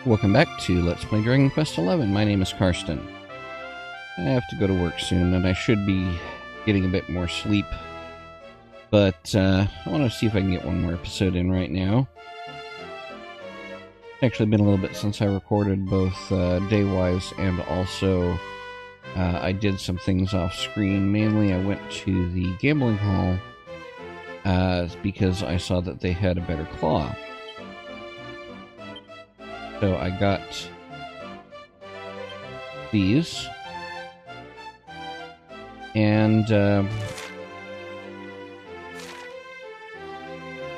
Welcome back to Let's Play Dragon Quest XI. My name is Karsten. I have to go to work soon, and I should be getting a bit more sleep. But I want to see if I can get one more episode in right now. It's actually been a little bit since I recorded, both day-wise and also I did some things off-screen. Mainly I went to the gambling hall because I saw that they had a better claw. So I got these, and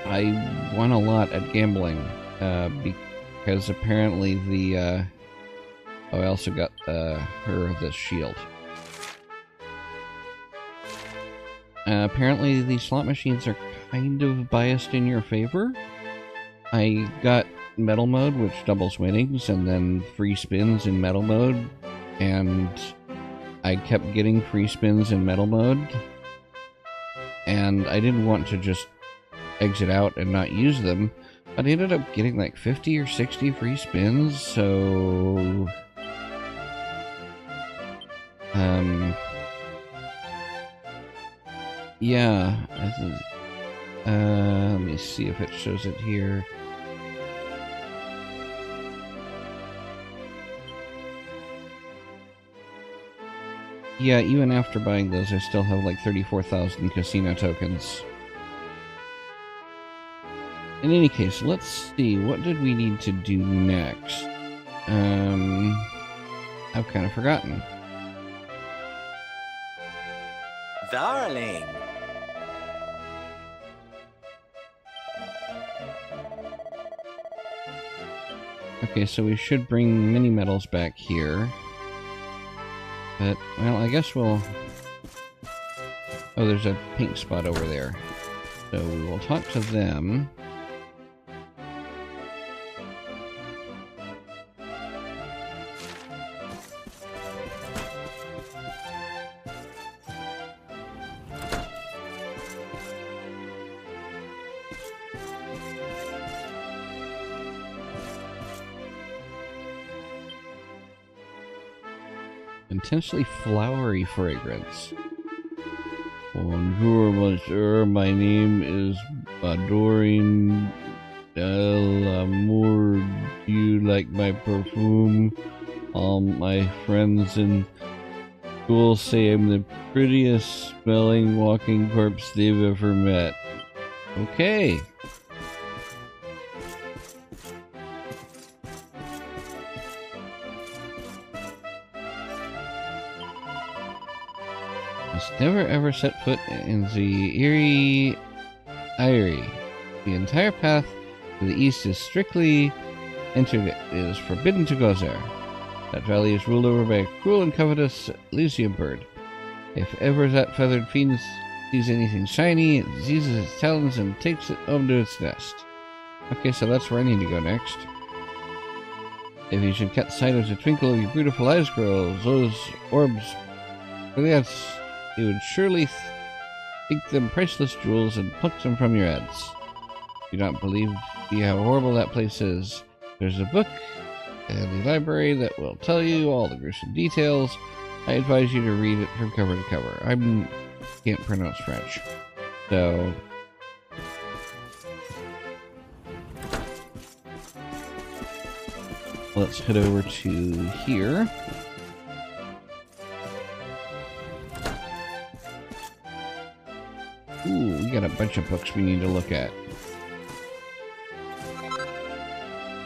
I won a lot at gambling because apparently the oh, I also got her this shield. Apparently the slot machines are kind of biased in your favor. I got metal mode, which doubles winnings, and then free spins in metal mode, and I kept getting free spins in metal mode, and I didn't want to just exit out and not use them, but I ended up getting like 50 or 60 free spins, so yeah, let me see if it shows it here. Yeah, even after buying those, I still have like 34,000 casino tokens. In any case, let's see, what did we need to do next? I've kind of forgotten. Darling. Okay, so we should bring mini medals back here. But, well, I guess we'll... Oh, there's a pink spot over there. So we will talk to them. Intensely flowery fragrance. Bonjour, monsieur. My name is Badorin Delamour. Do you like my perfume? All my friends in school say I'm the prettiest smelling walking corpse they've ever met. Okay. Never ever set foot in the Eyrie. The entire path to the east is strictly entered. It is forbidden to go there. That valley is ruled over by a cruel and covetous Elusive bird. If ever that feathered fiend sees anything shiny, it seizes its talons and takes it home to its nest. Okay, so that's where I need to go next. If you should catch sight of the twinkle of your beautiful eyes, girls, those orbs, yes, you would surely think them priceless jewels and pluck them from your heads. Do not believe me how horrible that place is. There's a book in the library that will tell you all the gruesome details. I advise you to read it from cover to cover. I can't pronounce French, so let's head over to here. Ooh, we got a bunch of books we need to look at.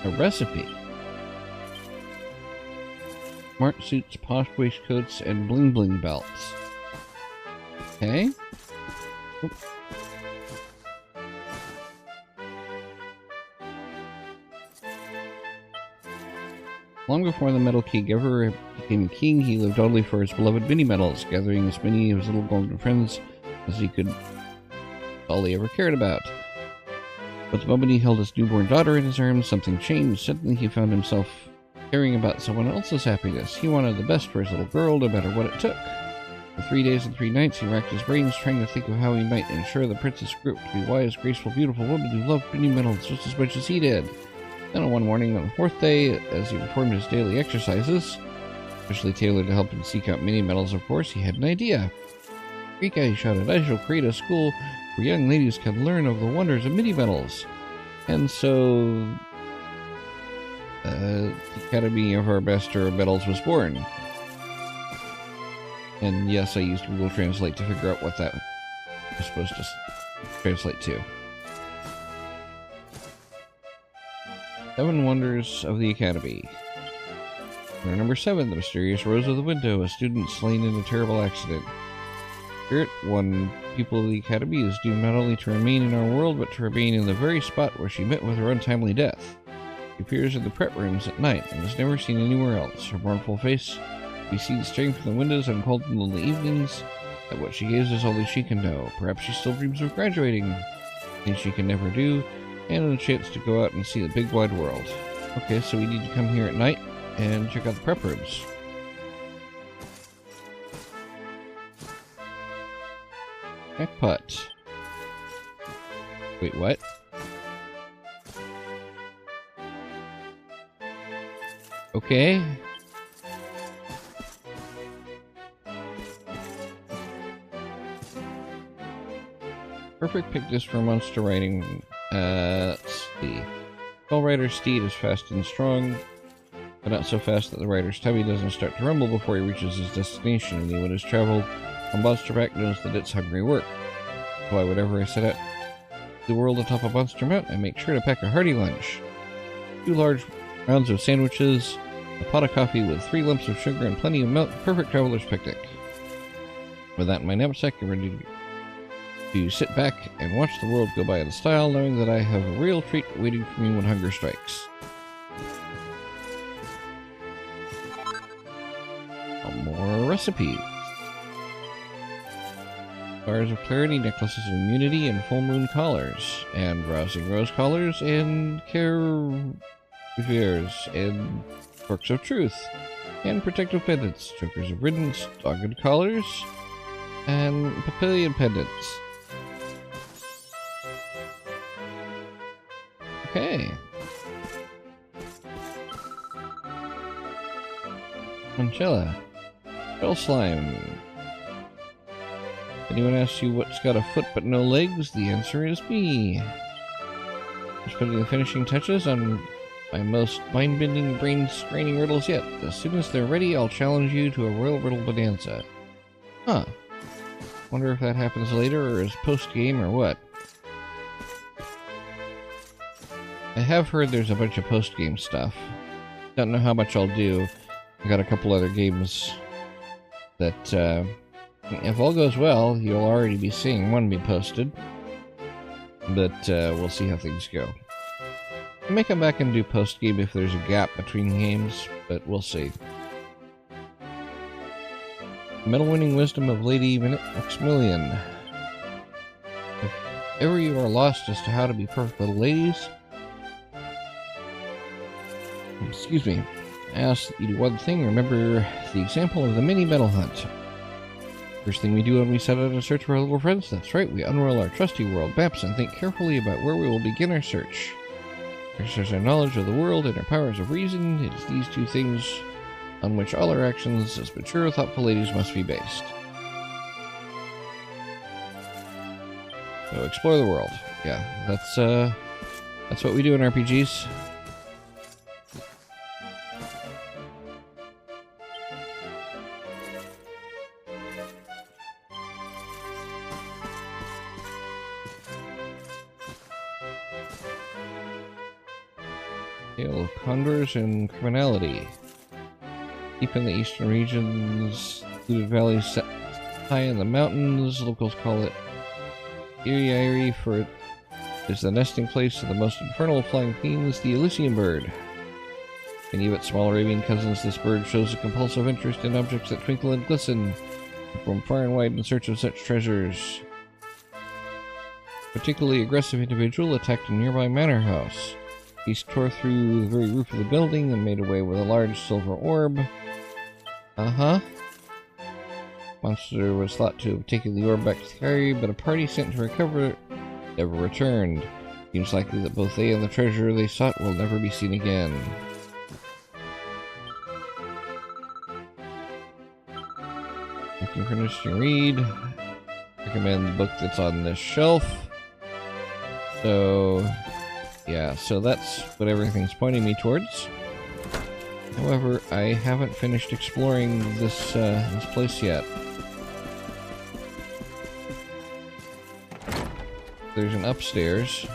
A recipe. Smart suits, posh waistcoats, and bling bling belts. Okay. Oop. Long before the Metal King ever became king, he lived only for his beloved mini medals, gathering as many of his little golden friends as he could. All he ever cared about. But the moment he held his newborn daughter in his arms, something changed. Suddenly he found himself caring about someone else's happiness. He wanted the best for his little girl, no matter what it took. For 3 days and 3 nights he racked his brains trying to think of how he might ensure the princess grew up to be wise, graceful, beautiful woman who loved mini medals just as much as he did. Then on one morning on the fourth day, as he performed his daily exercises, especially tailored to help him seek out mini medals, of course, he had an idea. Greek guy shouted, "I shall create a school where young ladies can learn of the wonders of mini medals." And so the Academy of Our Master of Medals was born. And yes, I used Google Translate to figure out what that was supposed to translate to. 7 Wonders of the Academy. Wonder number 7, the mysterious rose of the window, a student slain in a terrible accident. Spirit, one pupil of the Academy, is doomed not only to remain in our world, but to remain in the very spot where she met with her untimely death. She appears in the prep rooms at night, and is never seen anywhere else. Her mournful face we see straying from the windows on cold and lonely evenings. At what she gazes only she can know. Perhaps she still dreams of graduating, things she can never do, and a chance to go out and see the big wide world. Okay, so we need to come here at night and check out the prep rooms. Jackpot. Wait, what? Okay. Perfect pick this for monster riding. Let's see. Tall rider's steed is fast and strong, but not so fast that the rider's tummy doesn't start to rumble before he reaches his destination. Anyone who's traveled on monster back knows that it's hungry work. Why, whenever I set out the world atop a monster mountain, I make sure to pack a hearty lunch. 2 large rounds of sandwiches, a pot of coffee with 3 lumps of sugar and plenty of milk. Perfect traveler's picnic. With that in my knapsack, I'm ready to sit back and watch the world go by in style, knowing that I have a real treat waiting for me when hunger strikes. More recipes. Bars of clarity, necklaces of immunity, and full moon collars, and rousing rose collars, and carriers, and forks of truth, and protective pendants, chokers of riddance, dogged collars, and papillion pendants. Okay. Manchella. Bell slime. Anyone asks you what's got a foot but no legs? The answer is me. Just putting the finishing touches on my most mind-bending, brain-straining riddles yet. As soon as they're ready, I'll challenge you to a royal riddle bonanza. Huh. Wonder if that happens later or is post-game or what. I have heard there's a bunch of post-game stuff. Don't know how much I'll do. I got a couple other games that, if all goes well, you'll already be seeing one be posted. But, we'll see how things go. I may come back and do post-game if there's a gap between games, but we'll see. Medal-winning wisdom of Lady Maximilian. If ever you are lost as to how to be perfect little ladies, excuse me, I ask that you do one thing. Remember the example of the mini medal hunt. First thing we do when we set out in search for our little friends, that's right, we unroll our trusty world maps and think carefully about where we will begin our search. Exercise our knowledge of the world and our powers of reason. It is these 2 things on which all our actions as mature, thoughtful ladies must be based. So explore the world. Yeah, that's what we do in RPGs. Tale of Condors and Criminality. Deep in the eastern regions, secluded valleys set high in the mountains. Locals call it Erie, for it is the nesting place of the most infernal of flying fiends, the Elusive bird. Many of its smaller avian cousins, this bird shows a compulsive interest in objects that twinkle and glisten, from far and wide in search of such treasures. A particularly aggressive individual attacked a nearby manor house. He tore through the very roof of the building and made away with a large silver orb. Monster was thought to have taken the orb back to the Sky, but a party sent to recover it never returned. Seems likely that both they and the treasure they sought will never be seen again. Looking for an interesting read. Recommend the book that's on this shelf. So, yeah, so that's what everything's pointing me towards. However, I haven't finished exploring this place yet. There's an upstairs.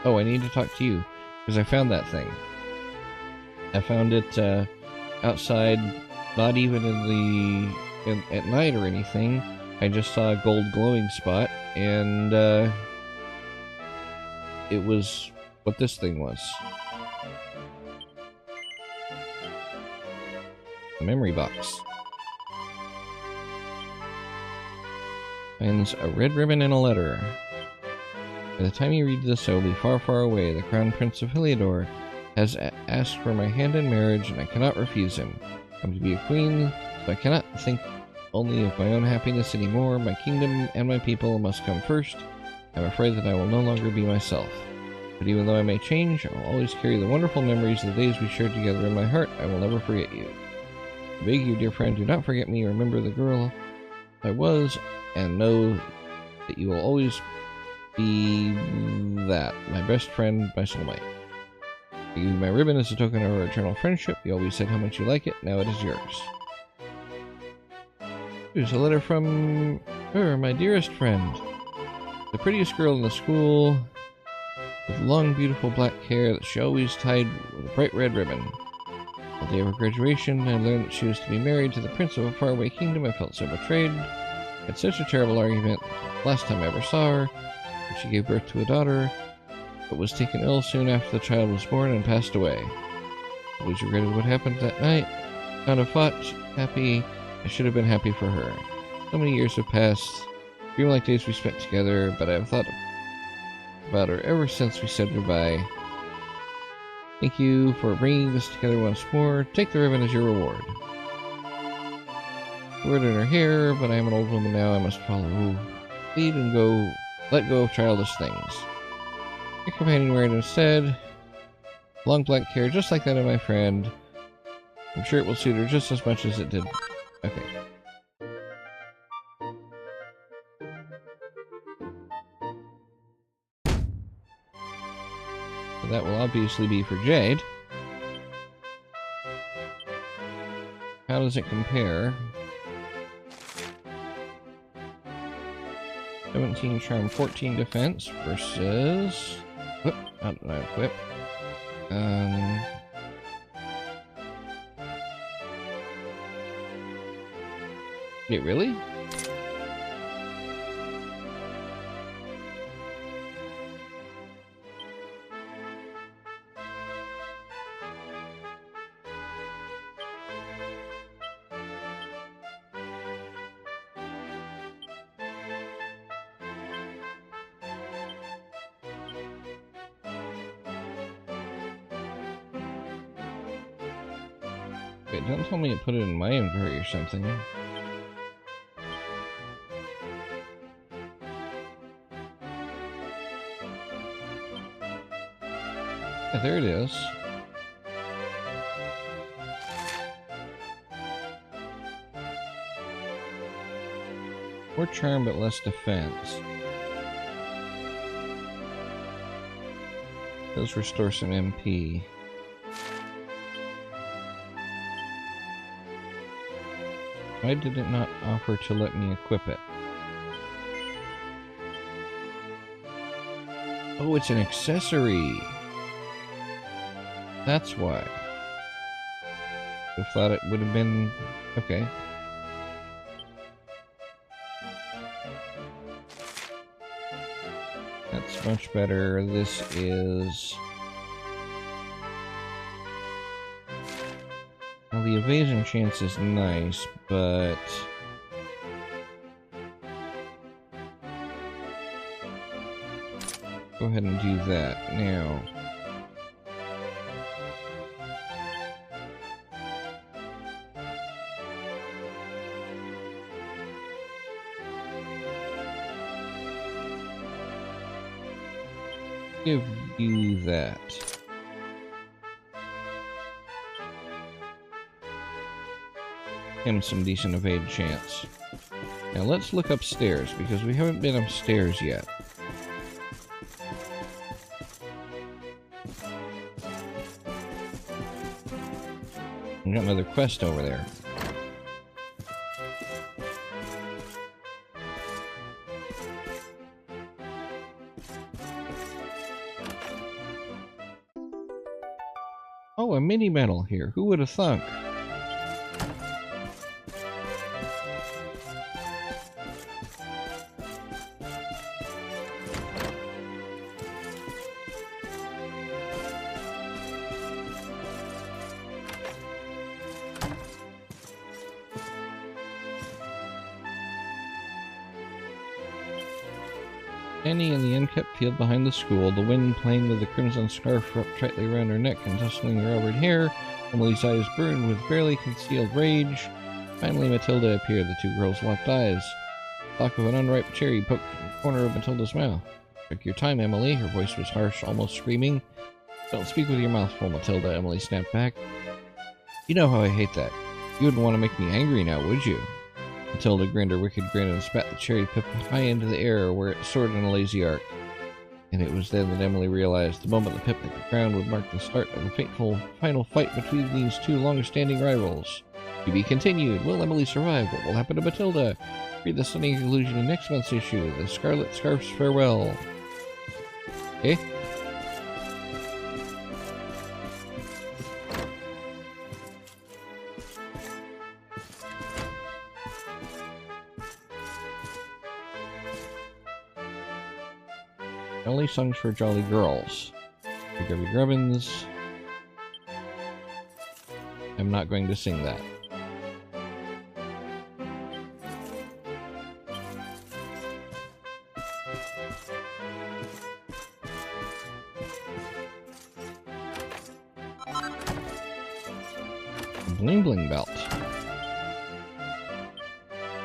Oh, I need to talk to you, because I found that thing. I found it outside, not even at night or anything. I just saw a gold glowing spot, and it was what this thing was. A memory box. Finds a red ribbon and a letter. By the time you read this, I will be far, far away. The Crown Prince of Heliodor has asked for my hand in marriage, and I cannot refuse him. I'm to be a queen, so I cannot think only of my own happiness anymore. My kingdom and my people must come first. I'm afraid that I will no longer be myself. But even though I may change, I will always carry the wonderful memories of the days we shared together in my heart. I will never forget you. I beg you, dear friend, do not forget me. Remember the girl I was, and know that you will always be that, my best friend, my soulmate. I give you my ribbon as a token of our eternal friendship. You always said how much you like it. Now it is yours. Here's a letter from her, my dearest friend. The prettiest girl in the school, with long, beautiful black hair that she always tied with a bright red ribbon. On the day of her graduation, I learned that she was to be married to the prince of a faraway kingdom. I felt so betrayed. I had such a terrible argument last time I ever saw her. She gave birth to a daughter, but was taken ill soon after the child was born and passed away. I always regretted what happened that night. Not a thought happy. I should have been happy for her. So many years have passed, dreamlike days we spent together, but I have thought about her ever since we said goodbye. Thank you for bringing this together once more. Take the ribbon as your reward. Word in her hair, but I am an old woman now. I must follow lead and let go of childish things. Your companion wear it instead. Long black hair, just like that of my friend. I'm sure it will suit her just as much as it did. Okay. So that will obviously be for Jade. How does it compare? 17 charm, 14 defense versus... Whoop, not equip. Wait, really? Wait, don't tell me to put it in my inventory or something. Yeah, there it is. More charm, but less defense. Does restore some MP. Why did it not offer to let me equip it? Oh, it's an accessory! That's why. I thought it would have been... Okay. That's much better. This is... Well, the evasion chance is nice, but... Go ahead and do that now. give you that. Him some decent evade chance. Now let's look upstairs, because we haven't been upstairs yet. We got another quest over there. Oh, a mini medal here. Who would have thunk? Standing in the unkept field behind the school, the wind playing with the crimson scarf wrapped tightly around her neck and tussling her auburn hair, Emily's eyes burned with barely concealed rage. Finally, Matilda appeared. The two girls locked eyes. The stalk of an unripe cherry poked from the corner of Matilda's mouth. Take your time, Emily. Her voice was harsh, almost screaming. Don't speak with your mouth full, Matilda, Emily snapped back. You know how I hate that. You wouldn't want to make me angry now, would you? Matilda grinned her wicked grin and spat the cherry pip high into the air where it soared in a lazy arc. And it was then that Emily realized the moment the pip hit the ground would mark the start of a fateful final fight between these two long-standing rivals. To be continued. Will Emily survive? What will happen to Matilda? Read the stunning conclusion in next month's issue, The Scarlet Scarf's Farewell. Okay? Jolly songs for jolly girls. Grubby Grubbins. I'm not going to sing that. Bling Bling Belt.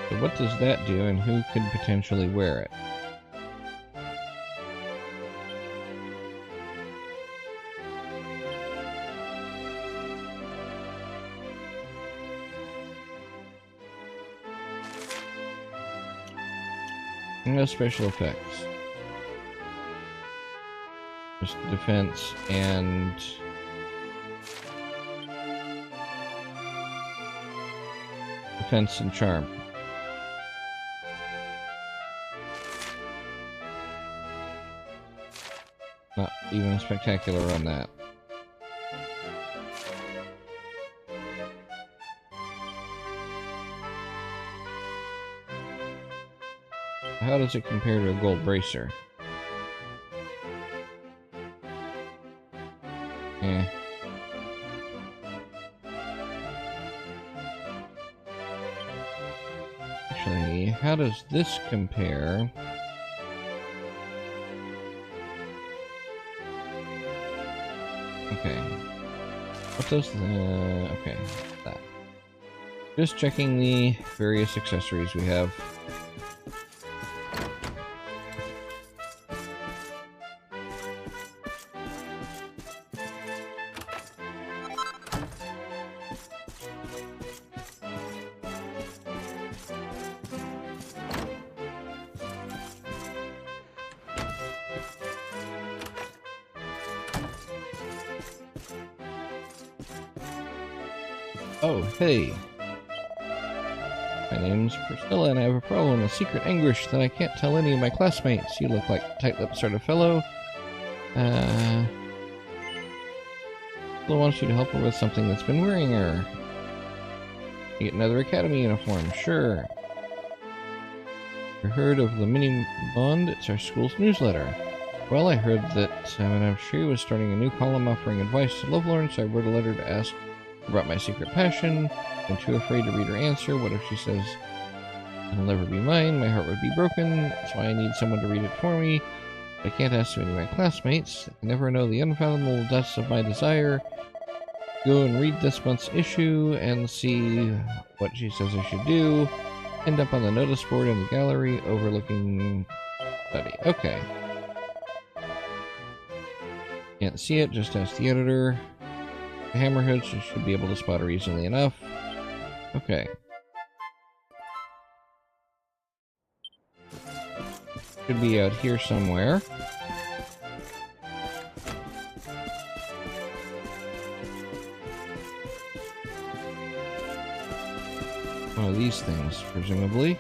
So what does that do, and who could potentially wear it? No special effects. Just defense and charm. Not even spectacular on that. How does it compare to a gold bracer? Eh. Actually, how does this compare? Okay. What does the... okay, that. Just checking the various accessories we have. Oh, hey. My name's Priscilla, and I have a problem, a secret anguish that I can't tell any of my classmates. You look like a tight-lipped sort of fellow. Priscilla wants you to help her with something that's been worrying her. You get another academy uniform, sure. You heard of the Mini Bond? It's our school's newsletter. Well, I heard that Madame Shree was starting a new column offering advice to lovelorn, so I wrote a letter to ask about my secret passion. I'm too afraid to read her answer. What if she says, it'll never be mine, my heart would be broken, that's why I need someone to read it for me. I can't ask any of my classmates. I never know the unfathomable depths of my desire. Go and read this month's issue and see what she says I should do. End up on the notice board in the gallery overlooking study. Okay. Can't see it, just ask the editor. The hammerheads should be able to spot her easily enough. Okay. Should be out here somewhere. One of these things, presumably.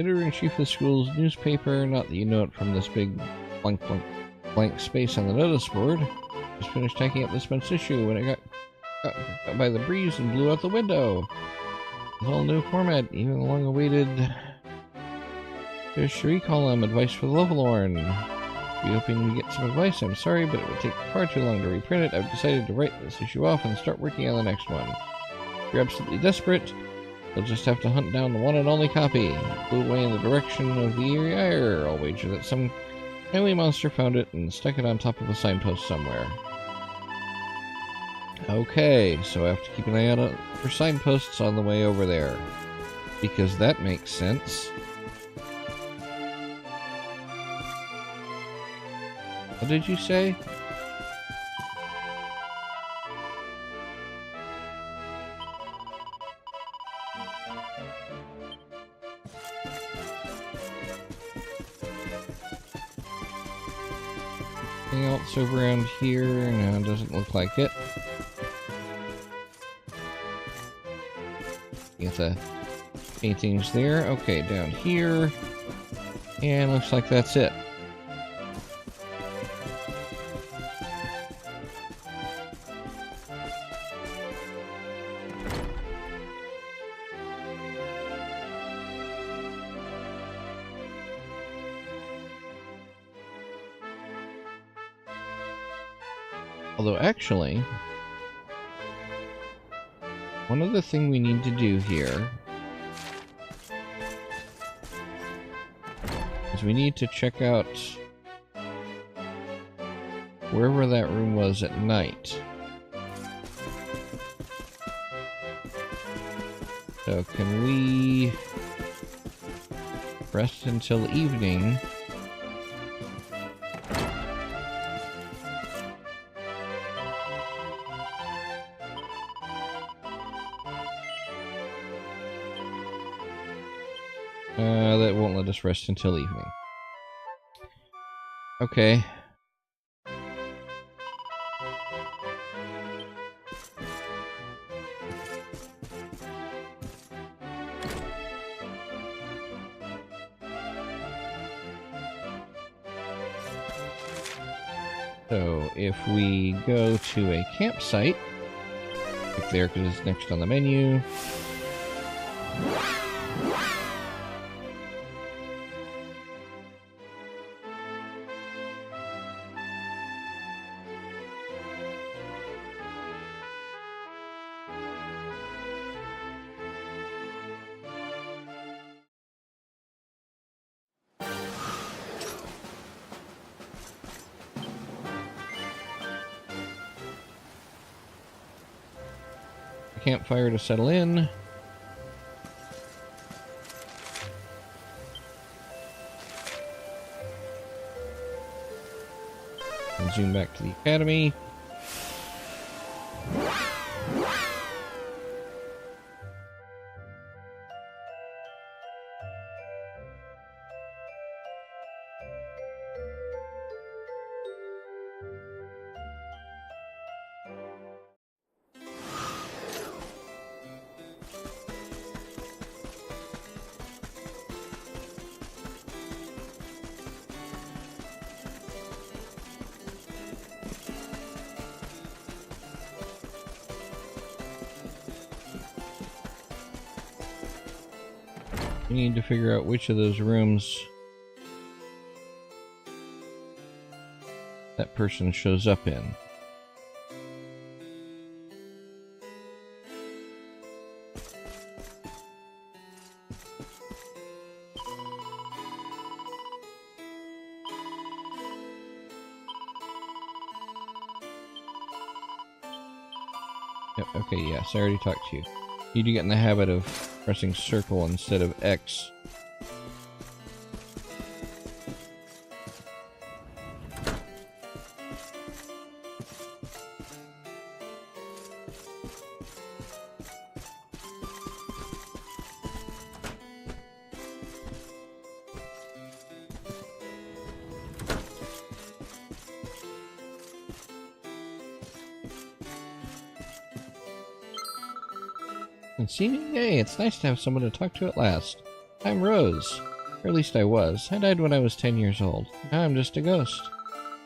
Editor-in-chief of the school's newspaper, not that you know it from this big blank space on the notice board. Just finished typing up this month's issue when it got by the breeze and blew out the window. It's all new format, even the long-awaited tertiary column, advice for the Lovelorn. Be hoping we get some advice. I'm sorry, but it would take far too long to reprint it. I've decided to write this issue off and start working on the next one. If you're absolutely desperate, you'll just have to hunt down the one and only copy. It flew away in the direction of the Eerie Ire. I'll wager that some kindly monster found it and stuck it on top of a signpost somewhere. Okay, so I have to keep an eye out for signposts on the way over there. Because that makes sense. What did you say? Anything else over around here? No, it doesn't look like it. Get the paintings there. Okay, down here. And looks like that's it. Although, actually, one other thing we need to do here is we need to check out wherever that room was at night. So, can we rest until evening? That won't let us rest until evening. Okay. So, if we go to a campsite, click there because it's next on the menu. Campfire to settle in. And zoom back to the academy. We need to figure out which of those rooms that person shows up in. Yep, okay, yes, I already talked to you. You need to get in the habit of pressing circle instead of X. And seeming, hey, it's nice to have someone to talk to at last. I'm Rose. Or at least I was. I died when I was 10 years old. Now I'm just a ghost.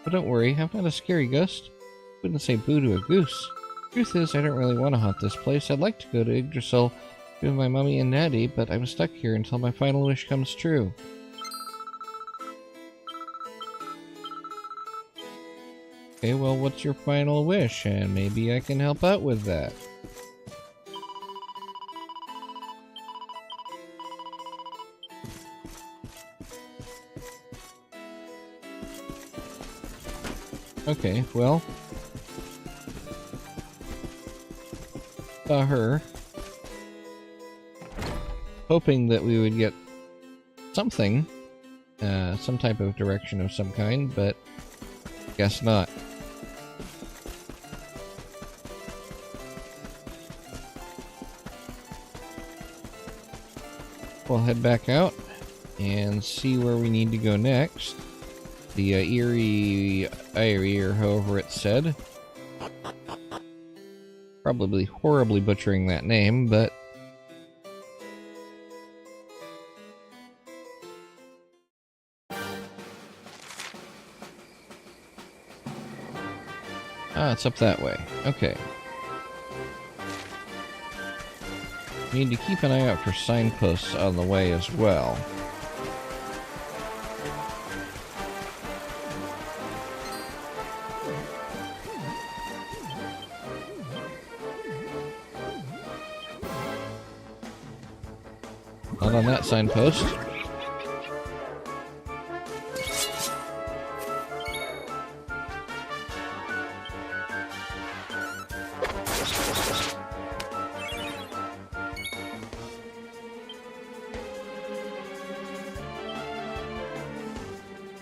But don't worry, I'm not a scary ghost. Wouldn't say boo to a goose. Truth is, I don't really want to haunt this place. I'd like to go to Yggdrasil with my mummy and daddy, but I'm stuck here until my final wish comes true. Okay, well, what's your final wish? And maybe I can help out with that. Okay, well, saw her, hoping that we would get something, some type of direction of some kind, but guess not. We'll head back out and see where we need to go next. The Eyrie, or however it's said. Probably horribly butchering that name, but... Ah, it's up that way. Okay. Need to keep an eye out for signposts on the way as well. Not on that signpost.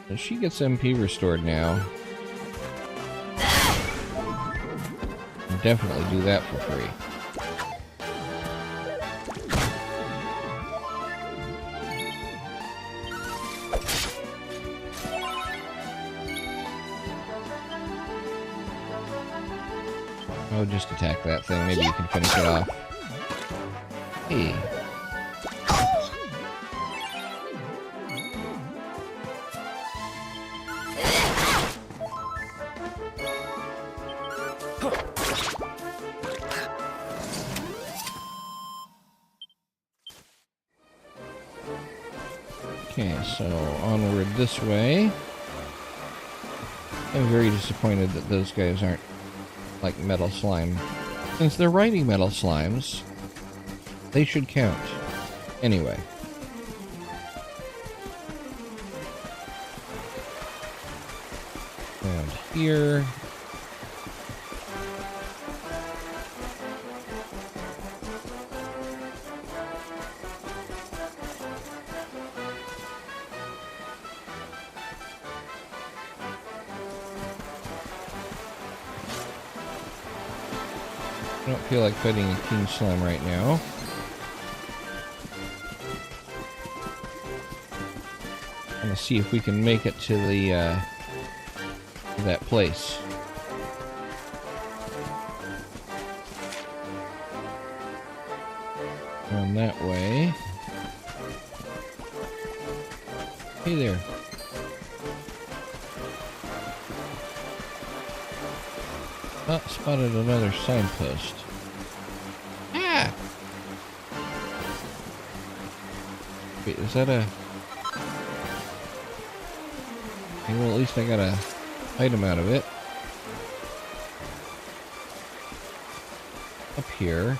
So she gets MP restored now. Definitely do that for free. Oh, just attack that thing. Maybe you can finish it off. Hey. Okay, so onward this way. I'm very disappointed that those guys aren't like metal slime. Since they're riding metal slimes, they should count. Anyway. And here. I don't feel like fighting a king slime right now. I'm gonna see if we can make it to the that place. Around that way. Hey there. Oh, spotted another signpost. Ah! Wait, is that a... Okay, well, at least I got a item out of it. Up here.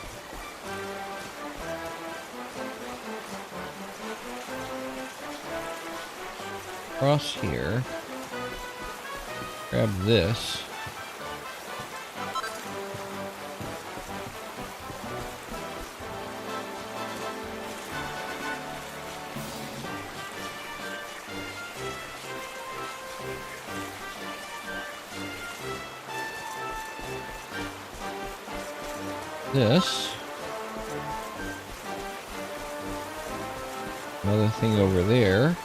Across here. Grab this. this. Another thing over there.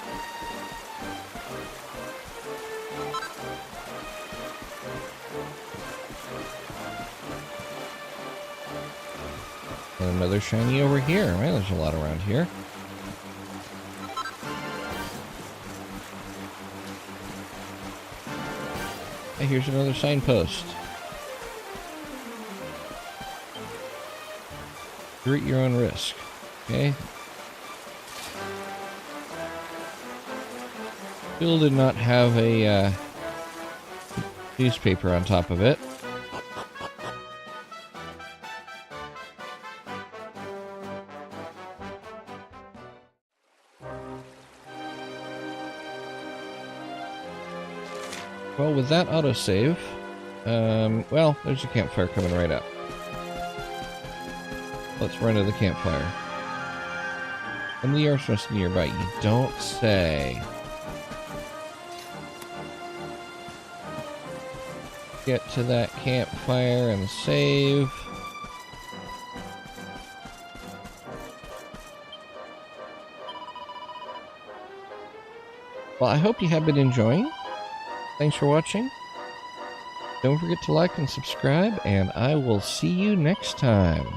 And another shiny over here. Man, there's a lot around here. Hey, here's another signpost. You're at your own risk. Okay. Still did not have a newspaper on top of it. Well, with that autosave, well, there's a campfire coming right up. Let's run to the campfire. And the arsonist nearby, you don't say. Get to that campfire and save. Well, I hope you have been enjoying. Thanks for watching. Don't forget to like and subscribe, and I will see you next time.